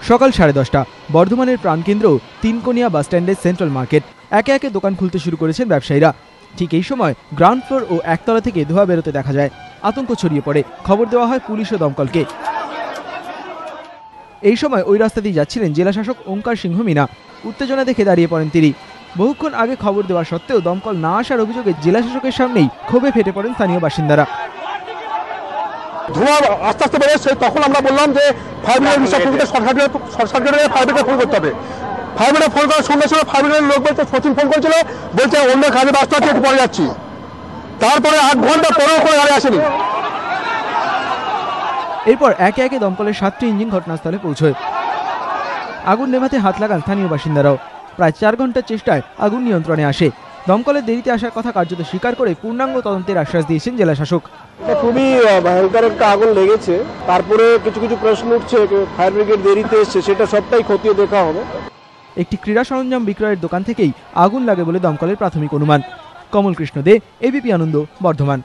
সকাল 10:30 বর্ধমানের প্রাণকেন্দ্র তিনকোনিয়া বাসস্ট্যান্ডের সেন্ট্রাল মার্কেট। একে একে দোকান খুলতে শুরু করেছেন ব্যবসায়ীরা। ঠিক এই সময় গ্রাউন্ড ফ্লোর ও একতলা থেকে ধোঁয়া বেরোতে দেখা যায়। আতঙ্ক ছড়িয়ে পড়ে। খবর দেওয়া হয় পুলিশ ও দমকলকে। এই সময় ওই রাস্তা দিয়ে যাচ্ছিলেন জেলাশাসক ওঙ্কার সিংহ মিনা। উত্তেজনা দেখে দাঁড়িয়ে পড়েন তিনি। বহুক্ষণ আগে খবর দেওয়া সত্ত্বেও দমকল না আসার অভিযোগে জেলাশাসকের সামনেই ক্ষোভে ফেটে পড়েন স্থানীয় বাসিন্দারা। ধোঁয়া আস্তে আস্তে বেরোচ্ছে, তখন আমরা বললাম যে ফায়ার ব্রিগেড শর্ট সার্কিটে ফায়ার ব্রিগেড ফোন করতে হবে। ফায়ার ব্রিগেড ফোন করার সঙ্গে সঙ্গে ফায়ার ব্রিগেডের লোক বলছে, সচিন ফোন করেছিল, বলছে অন্য কাজে ব্যস্ত আছে, একটু পরে যাচ্ছি। তারপরে 8 ঘন্টা পরেও করে গাড়ি আসেনি। এরপর একে একে দমকলের 7টি ইঞ্জিন ঘটনাস্থলে পৌঁছয়। আগুন নেভাতে হাত লাগান স্থানীয় বাসিন্দারাও। প্রায় 4 ঘন্টার চেষ্টায় আগুন নিয়ন্ত্রণে আসে। দমকলের দেরিতে আসার কথা কার্যত স্বীকার করে পূর্ণাঙ্গ তদন্তের আশ্বাস দিয়েছেন জেলাশাসক। খুবই ভয়ঙ্কর একটা আগুন লেগেছে। তারপরে কিছু কিছু প্রশ্ন উঠছে, ফায়ার ব্রিগেড দেরিতে এসছে, সেটা সবটাই খতিয়ে দেখা হবে। একটি ক্রীড়া সরঞ্জাম বিক্রয়ের দোকান থেকেই আগুন লাগে বলে দমকলের প্রাথমিক অনুমান। কমল কৃষ্ণ দে, এবিপি আনন্দ, বর্ধমান।